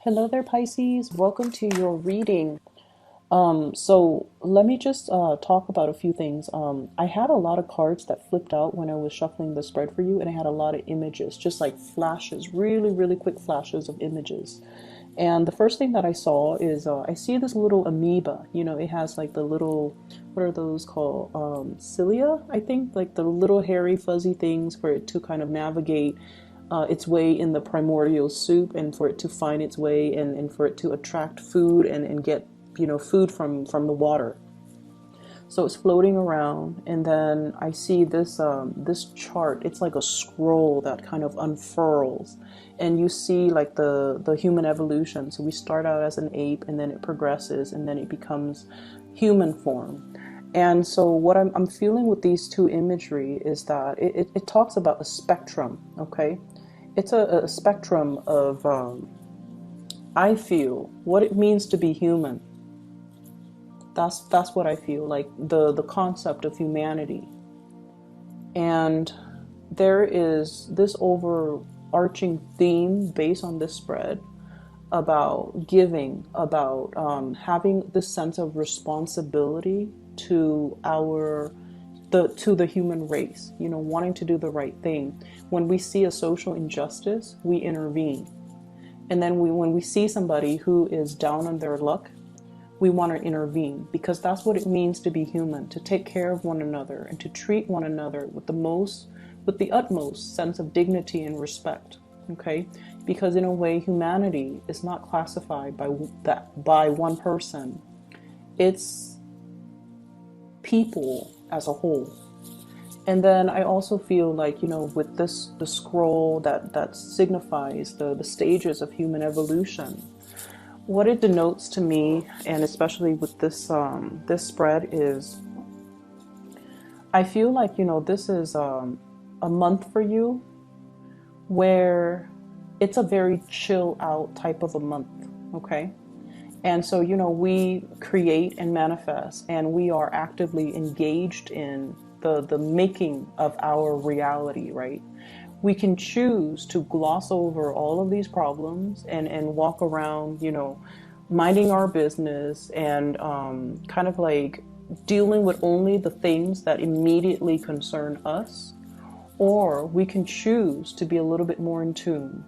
Hello there, Pisces. Welcome to your reading. So let me just talk about a few things. I had a lot of cards that flipped out when I was shuffling the spread for you, and I had a lot of images, just like flashes, really, really quick flashes of images. And the first thing that I saw is I see this little amoeba. It has like the little, what are those called? Cilia, I think, like the little hairy, fuzzy things for it to kind of navigate its way in the primordial soup, and for it to find its way, and for it to attract food and get food from the water. So it's floating around, and then I see this chart. It's like a scroll that kind of unfurls, and you see like the human evolution. So we start out as an ape, and then it progresses, and then it becomes human form. And so what I'm feeling with these two imagery is that it talks about a spectrum. Okay, it's a spectrum of I feel what it means to be human. That's what I feel like, the concept of humanity. And there is this overarching theme based on this spread about giving, about having this sense of responsibility to the human race, wanting to do the right thing. When we see a social injustice, we intervene. And then when we see somebody who is down on their luck, we want to intervene, because that's what it means to be human, to take care of one another and to treat one another with the utmost sense of dignity and respect. Okay? Because in a way, humanity is not classified by one person. It's people as a whole. And then I also feel like, with the scroll that signifies the stages of human evolution, what it denotes to me, and especially with this spread, is I feel like, this is a month for you where it's a very chill out type of a month. Okay? And so, we create and manifest, and we are actively engaged in the making of our reality, right? We can choose to gloss over all of these problems and walk around, minding our business, and kind of like dealing with only the things that immediately concern us. Or we can choose to be a little bit more in tune,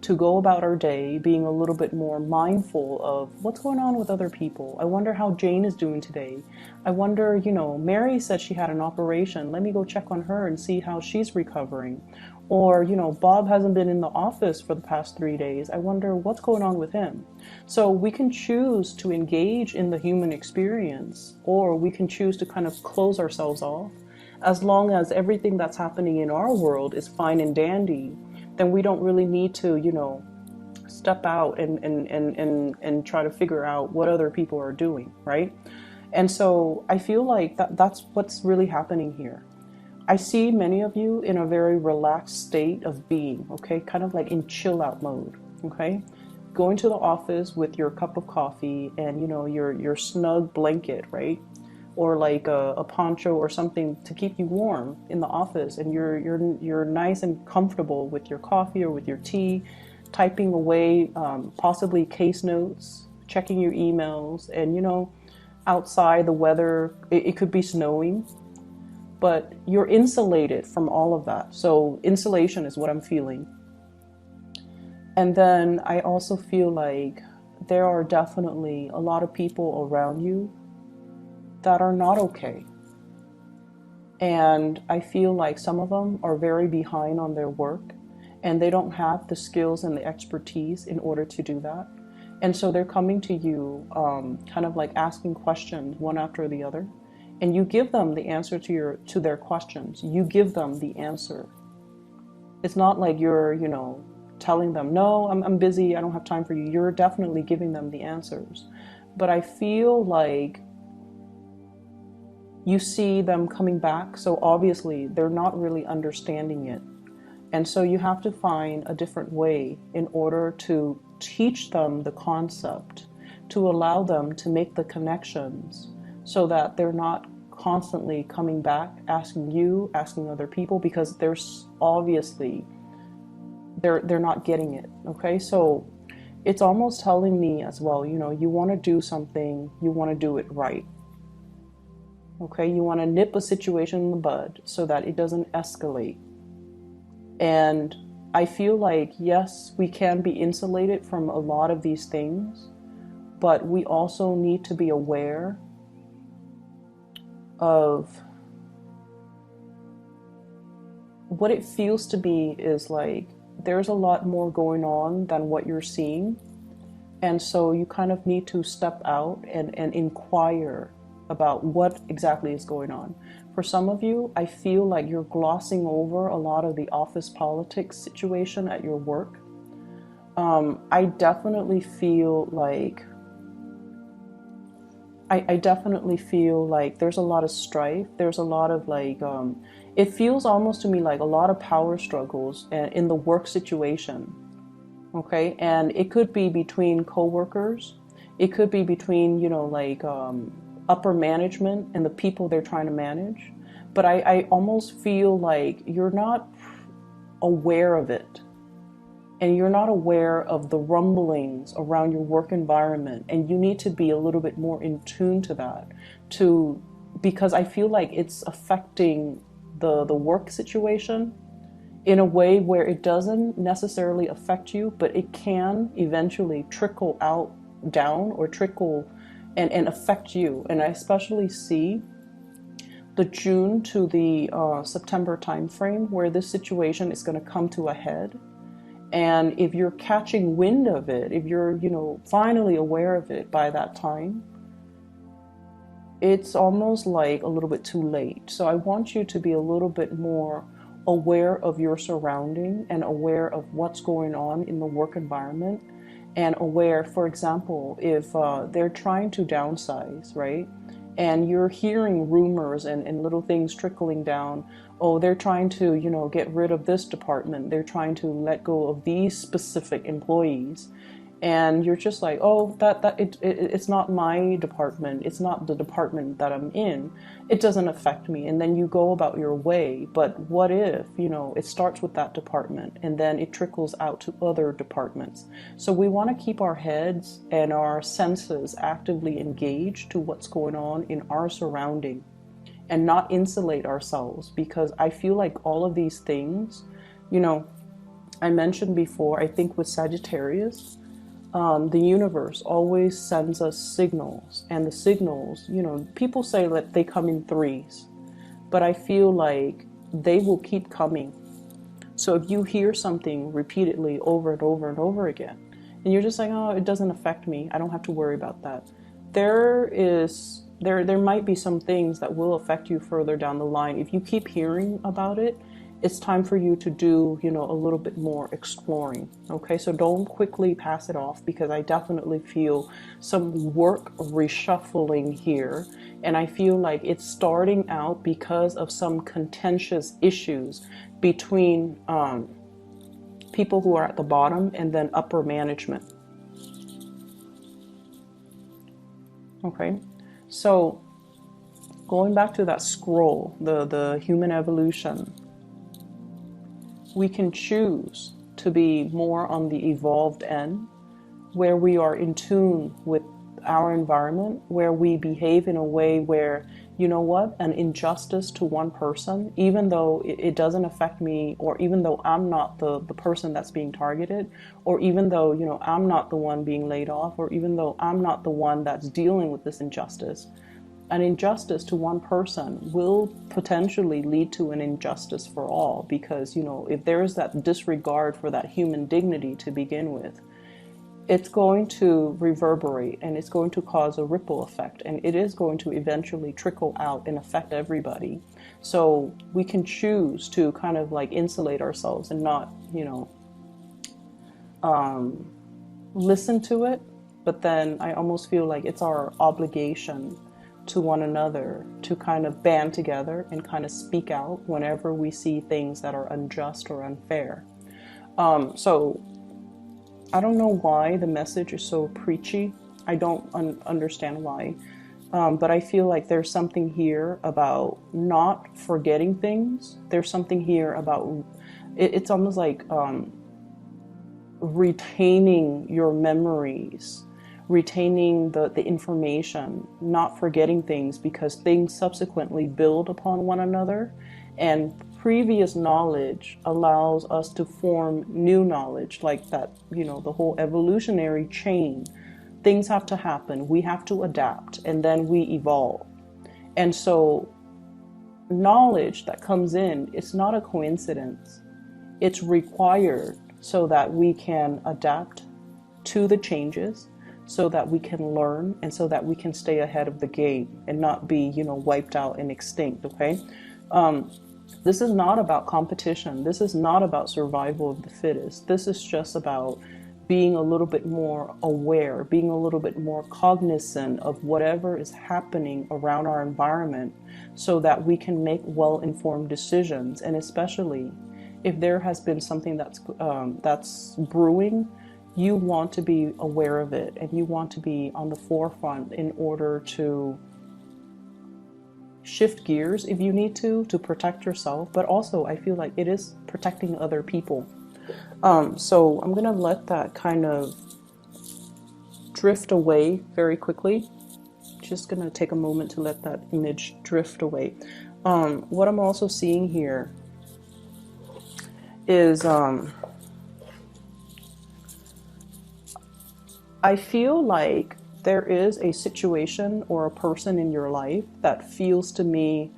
to go about our day being a little bit more mindful of what's going on with other people. I wonder how Jane is doing today. I wonder, Mary said she had an operation. Let me go check on her and see how she's recovering. Or, Bob hasn't been in the office for the past 3 days. I wonder what's going on with him. So we can choose to engage in the human experience, or we can choose to kind of close ourselves off. As long as everything that's happening in our world is fine and dandy, then we don't really need to, step out and try to figure out what other people are doing, right? And so I feel like that's what's really happening here. I see many of you in a very relaxed state of being, okay? Kind of like in chill out mode, okay? Going to the office with your cup of coffee and, your snug blanket, right? Or like a poncho or something to keep you warm in the office, and you're nice and comfortable with your coffee or with your tea, typing away possibly case notes, checking your emails, and outside the weather, it could be snowing, but you're insulated from all of that. So insulation is what I'm feeling. And then I also feel like there are definitely a lot of people around you that are not okay. And I feel like some of them are very behind on their work, and they don't have the skills and the expertise in order to do that. And so they're coming to you, kind of like asking questions one after the other. And you give them the answer to their questions. You give them the answer. It's not like you're, telling them, no, I'm busy, I don't have time for you. You're definitely giving them the answers. But I feel like you see them coming back, so obviously they're not really understanding it. And so you have to find a different way in order to teach them the concept, to allow them to make the connections, so that they're not constantly coming back, asking you, asking other people, because there's obviously they're not getting it. Okay, so it's almost telling me as well, you know, you want to do something, you want to do it right. Okay, you want to nip a situation in the bud so that it doesn't escalate. And I feel like, yes, we can be insulated from a lot of these things, but we also need to be aware of what it feels to be is like there's a lot more going on than what you're seeing. And so you kind of need to step out and inquire about what exactly is going on. For some of you, I feel like you're glossing over a lot of the office politics situation at your work. I definitely feel like I definitely feel like there's a lot of strife. There's a lot of like, it feels almost to me like a lot of power struggles in the work situation. Okay, and it could be between coworkers. It could be between, you know, like upper management and the people they're trying to manage. But I almost feel like you're not aware of it. And you're not aware of the rumblings around your work environment, and you need to be a little bit more in tune to that, because I feel like it's affecting the work situation in a way where it doesn't necessarily affect you, but it can eventually trickle out down or trickle and affect you. And I especially see the June to the September timeframe where this situation is going to come to a head. And if you're catching wind of it, if you're, you know, finally aware of it by that time, it's almost like a little bit too late. So I want you to be a little bit more aware of your surrounding and aware of what's going on in the work environment, and aware, for example, if they're trying to downsize, right? And you're hearing rumors and little things trickling down. Oh, they're trying to, you know, get rid of this department. They're trying to let go of these specific employees. And you're just like, oh, it's not my department. It's not the department that I'm in. It doesn't affect me. And then you go about your way. But what if, you know, it starts with that department and then it trickles out to other departments. So we want to keep our heads and our senses actively engaged to what's going on in our surrounding, and not insulate ourselves, because I feel like all of these things, you know, I mentioned before, I think with Sagittarius, the universe always sends us signals, and the signals, you know, people say that they come in threes, but I feel like they will keep coming. So if you hear something repeatedly over and over and over again, and you're just like, oh, it doesn't affect me, I don't have to worry about that. There might be some things that will affect you further down the line. If you keep hearing about it, it's time for you to do, you know, a little bit more exploring. Okay, so don't quickly pass it off, because I definitely feel some work reshuffling here, and I feel like it's starting out because of some contentious issues between people who are at the bottom and then upper management. Okay, so going back to that scroll, the human evolution, we can choose to be more on the evolved end, where we are in tune with our environment, where we behave in a way where, you know what, an injustice to one person, even though it doesn't affect me, or even though I'm not the person that's being targeted, or even though, you know, I'm not the one being laid off, or even though I'm not the one that's dealing with this injustice, an injustice to one person will potentially lead to an injustice for all, because, you know, if there is that disregard for that human dignity to begin with, it's going to reverberate, and it's going to cause a ripple effect, and it is going to eventually trickle out and affect everybody. So we can choose to kind of like insulate ourselves and not, you know, listen to it. But then I almost feel like it's our obligation to one another to kind of band together and kind of speak out whenever we see things that are unjust or unfair. So I don't know why the message is so preachy. I don't understand why. But I feel like there's something here about not forgetting things. There's something here about, it's almost like retaining your memories, retaining the information, not forgetting things, because things subsequently build upon one another, and previous knowledge allows us to form new knowledge, like that, the whole evolutionary chain. Things have to happen, we have to adapt, and then we evolve. And so knowledge that comes in, it's not a coincidence. It's required so that we can adapt to the changes, so that we can learn, and so that we can stay ahead of the game and not be, wiped out and extinct, okay? This is not about competition. This is not about survival of the fittest. This is just about being a little bit more aware, being a little bit more cognizant of whatever is happening around our environment, so that we can make well-informed decisions. And especially if there has been something that's brewing, you want to be aware of it, and you want to be on the forefront in order to shift gears if you need to protect yourself. But also, I feel like it is protecting other people. So I'm gonna let that kind of drift away very quickly. Just gonna take a moment to let that image drift away. What I'm also seeing here is I feel like there is a situation or a person in your life that feels to me,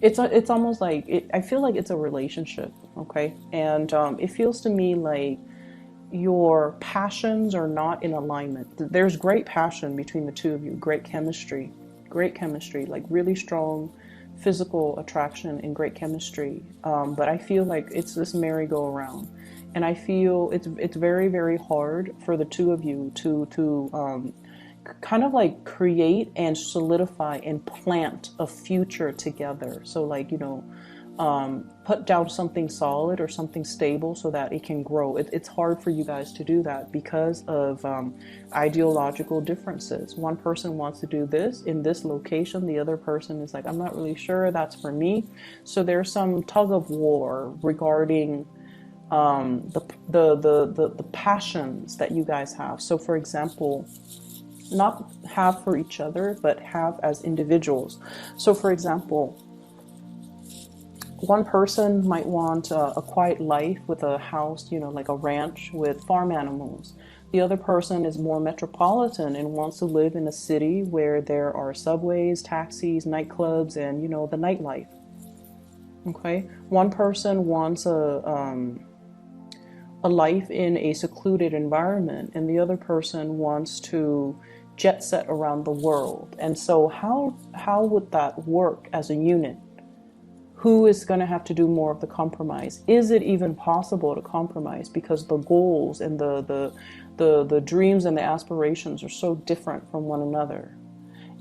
it's almost like, I feel like it's a relationship, okay? And it feels to me like your passions are not in alignment. There's great passion between the two of you, great chemistry, like really strong physical attraction and great chemistry. But I feel like it's this merry-go-round. And I feel it's very, very hard for the two of you to kind of like create and solidify and plant a future together. So like, put down something solid or something stable so that it can grow. It's hard for you guys to do that because of ideological differences. One person wants to do this in this location. The other person is like, I'm not really sure that's for me. So there's some tug of war regarding the passions that you guys have. So for example, not have for each other, but have as individuals. So for example, one person might want a quiet life with a house, like a ranch with farm animals. The other person is more metropolitan and wants to live in a city where there are subways, taxis, nightclubs, and the nightlife. Okay, one person wants a life in a secluded environment, and the other person wants to jet set around the world. And so how would that work as a unit? Who is going to have to do more of the compromise? Is it even possible to compromise? Because the goals and the dreams and the aspirations are so different from one another.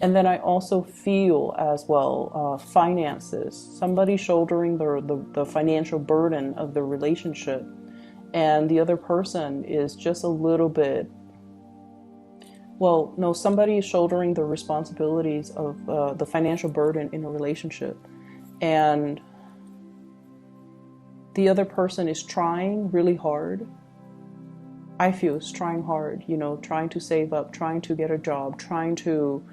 And then I also feel as well, finances, somebody shouldering the financial burden of the relationship, and the other person is just a little bit, well, no, somebody is shouldering the responsibilities of the financial burden in a relationship, and the other person is trying really hard. I feel is trying hard, trying to save up, trying to get a job, trying to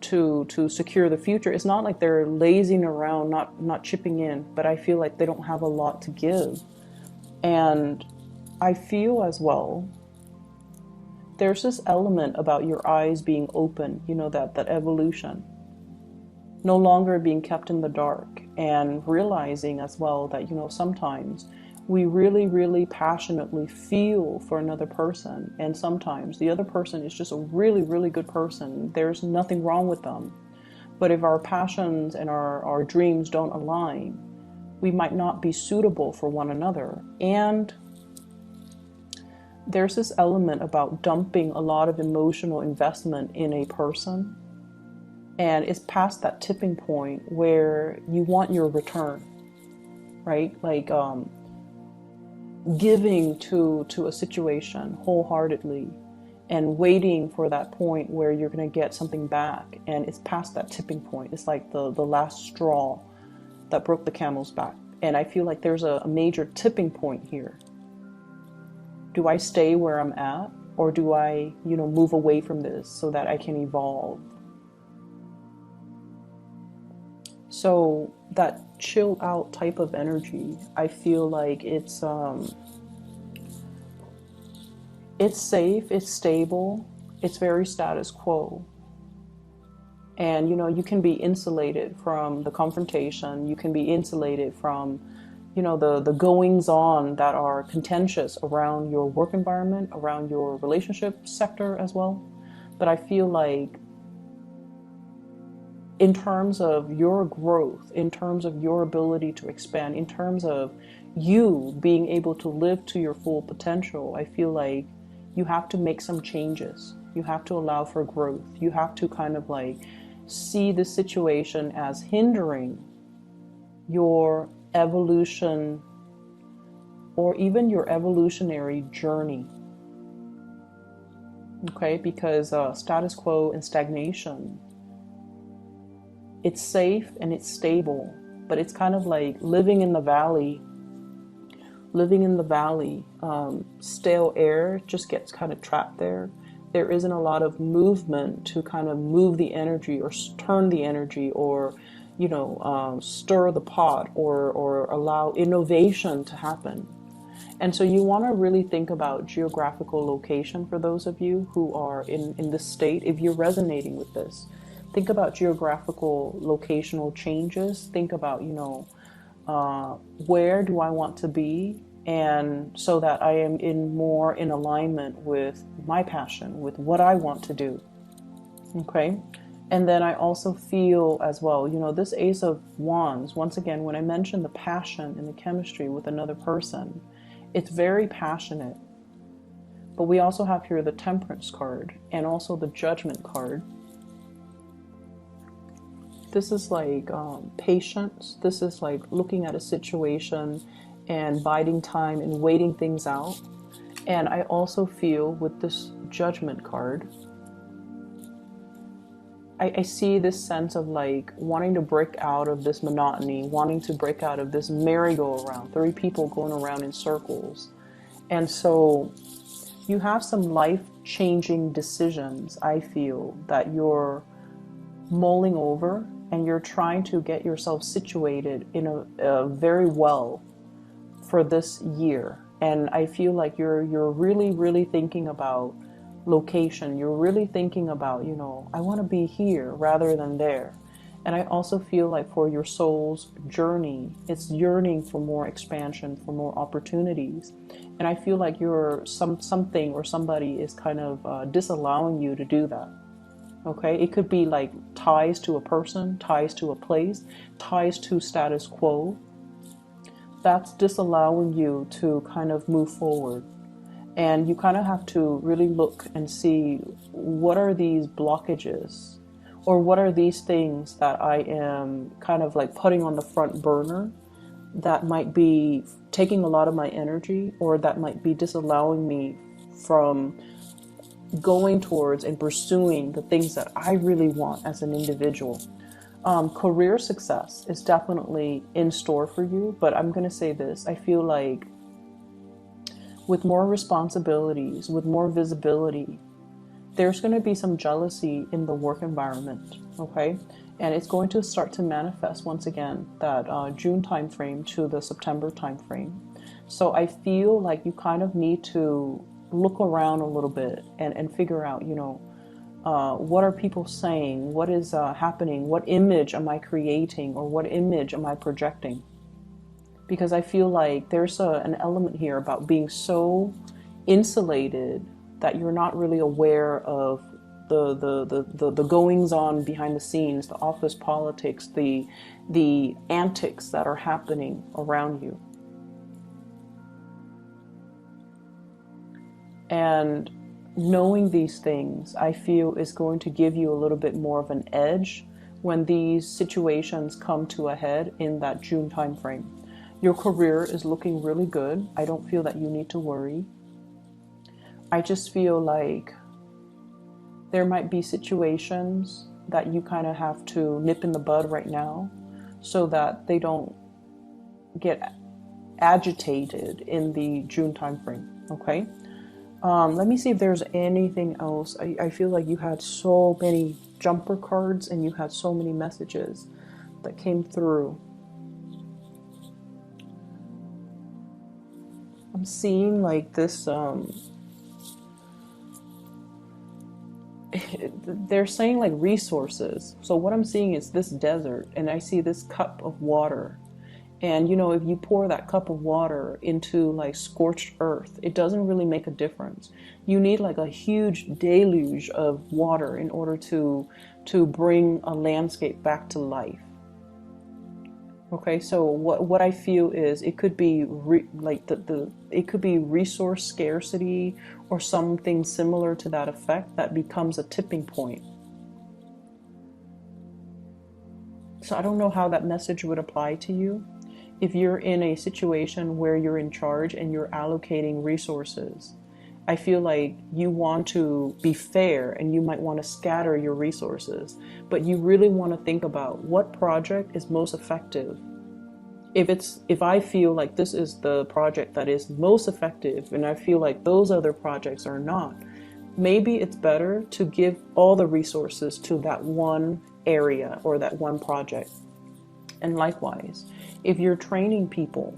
secure the future. It's not like they're lazing around, not chipping in, but I feel like they don't have a lot to give. And I feel as well, there's this element about your eyes being open, that evolution, no longer being kept in the dark, and realizing as well that, sometimes we really, really passionately feel for another person, and sometimes the other person is just a really, really good person. There's nothing wrong with them. But if our passions and our dreams don't align, we might not be suitable for one another. And there's this element about dumping a lot of emotional investment in a person, and it's past that tipping point where you want your return, right? Like giving to a situation wholeheartedly and waiting for that point where you're going to get something back, and it's past that tipping point. It's like the last straw that broke the camel's back. And I feel like there's a major tipping point here. Do I stay where I'm at, or do I, move away from this so that I can evolve? So that chill out type of energy, I feel like it's safe, it's stable, it's very status quo. And you can be insulated from the confrontation, you can be insulated from the goings on that are contentious around your work environment, around your relationship sector as well. But I feel like in terms of your growth, in terms of your ability to expand, in terms of you being able to live to your full potential, I feel like you have to make some changes. You have to allow for growth. You have to kind of like see the situation as hindering your evolution or even your evolutionary journey. Okay, because status quo and stagnation, it's safe and it's stable, but it's kind of like living in the valley. Stale air just gets kind of trapped there. There isn't a lot of movement to kind of move the energy or turn the energy or stir the pot or allow innovation to happen. And so you want to really think about geographical location for those of you who are in this state. If you're resonating with this, think about geographical locational changes. Think about, where do I want to be? And so that I am more in alignment with my passion, with what I want to do. Okay. And then I also feel as well, this Ace of Wands, once again, when I mentioned the passion and the chemistry with another person, it's very passionate. But we also have here the Temperance card and also the Judgment card. This is like patience. This is like looking at a situation and biding time and waiting things out. And I also feel with this Judgment card, I see this sense of like wanting to break out of this monotony, wanting to break out of this merry-go-round, 3 people going around in circles. And so you have some life-changing decisions, I feel, that you're mulling over, and you're trying to get yourself situated in a very well for this year. And I feel like you're really, really thinking about location. You're really thinking about, I want to be here rather than there. And I also feel like for your soul's journey, it's yearning for more expansion, for more opportunities. And I feel like something or somebody is kind of disallowing you to do that. Okay, it could be like ties to a person, ties to a place, ties to status quo. That's disallowing you to kind of move forward. And you kind of have to really look and see, what are these blockages, or what are these things that I am kind of like putting on the front burner that might be taking a lot of my energy, or that might be disallowing me from going towards and pursuing the things that I really want as an individual. Career success is definitely in store for you, but I'm going to say this. I feel like with more responsibilities, with more visibility, there's going to be some jealousy in the work environment, okay? And it's going to start to manifest once again, that June timeframe to the September timeframe. So I feel like you kind of need to look around a little bit and figure out, what are people saying? What is happening? What image am I creating, or what image am I projecting? Because I feel like there's an element here about being so insulated that you're not really aware of the goings on behind the scenes, the office politics, the antics that are happening around you. And knowing these things, I feel, is going to give you a little bit more of an edge when these situations come to a head in that June timeframe. Your career is looking really good. I don't feel that you need to worry. I just feel like there might be situations that you kind of have to nip in the bud right now so that they don't get agitated in the June timeframe. Okay. Let me see if there's anything else. I feel like you had so many jumper cards and you had so many messages that came through. I'm seeing like this, they're saying like resources. So what I'm seeing is this desert, and I see this cup of water. And you know, if you pour that cup of water into like scorched earth, it doesn't really make a difference. You need like a huge deluge of water in order to bring a landscape back to life. Okay, so what I feel is it could be it could be resource scarcity or something similar to that effect that becomes a tipping point. So I don't know how that message would apply to you. If you're in a situation where you're in charge and you're allocating resources, I feel like you want to be fair and you might want to scatter your resources, but you really want to think about what project is most effective. If I feel like this is the project that is most effective and I feel like those other projects are not, maybe it's better to give all the resources to that one area or that one project. And likewise, if you're training people,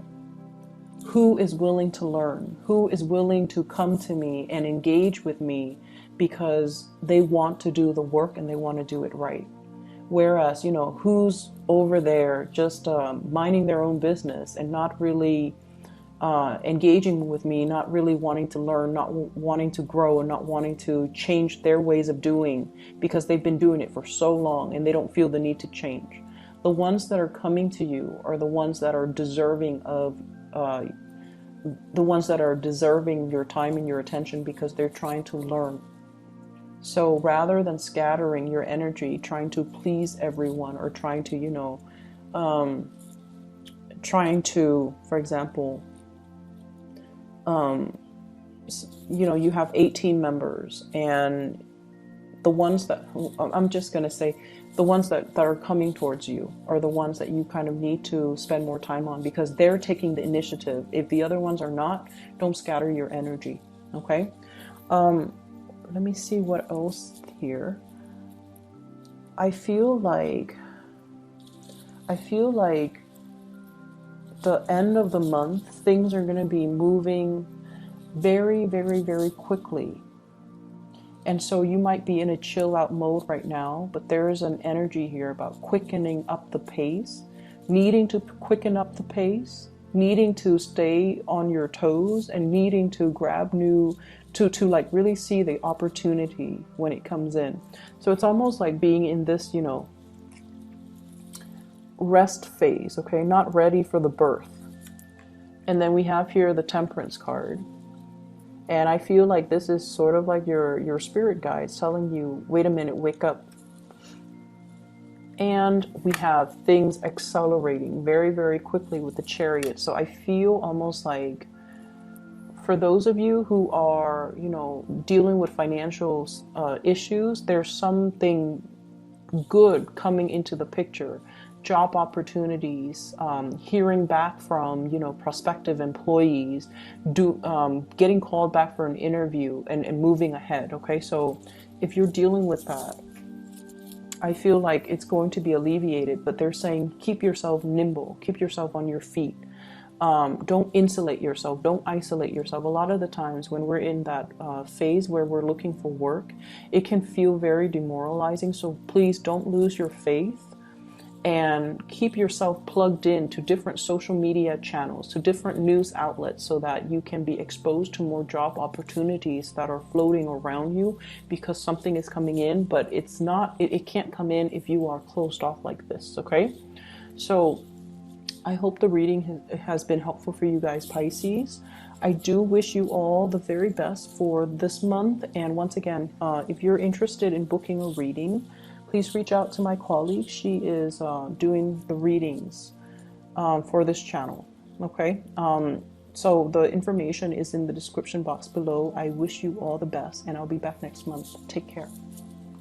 who is willing to learn? Who is willing to come to me and engage with me because they want to do the work and they want to do it right? Whereas, you know, who's over there just minding their own business and not really engaging with me, not really wanting to learn, not wanting to grow, and not wanting to change their ways of doing because they've been doing it for so long and they don't feel the need to change. The ones that are coming to you are the ones that are deserving of your time and your attention because they're trying to learn. So rather than scattering your energy trying to please everyone or trying to, you know, for example, you know, you have 18 members and the ones that, I'm just going to say, the ones that are coming towards you are the ones that you kind of need to spend more time on because they're taking the initiative. If the other ones are not, don't scatter your energy. Okay. Let me see what else here. I feel like the end of the month, things are going to be moving very, very, very quickly. And so you might be in a chill out mode right now, but there is an energy here about quickening up the pace, needing to quicken up the pace, needing to stay on your toes and needing to grab to like really see the opportunity when it comes in. So it's almost like being in this, you know, rest phase, okay, not ready for the birth. And then we have here the Temperance card. And I feel like this is sort of like your spirit guides telling you, wait a minute, wake up. And we have things accelerating very, very quickly with the Chariot. So I feel almost like for those of you who are, you know, dealing with financial issues, there's something good coming into the picture. Job opportunities, hearing back from, you know, prospective employees, getting called back for an interview and moving ahead. Okay, so if you're dealing with that, I feel like it's going to be alleviated, but they're saying keep yourself nimble, keep yourself on your feet. Don't insulate yourself, don't isolate yourself. A lot of the times when we're in that phase where we're looking for work, it can feel very demoralizing. So please don't lose your faith and keep yourself plugged in to different social media channels, to different news outlets, so that you can be exposed to more job opportunities that are floating around you, because something is coming in, but it's not, it can't come in if you are closed off like this. Okay, so I hope the reading has been helpful for you guys, Pisces. I do wish you all the very best for this month. And once again, if you're interested in booking a reading, please reach out to my colleague. She is doing the readings for this channel. Okay, so the information is in the description box below. I wish you all the best, and I'll be back next month. Take care.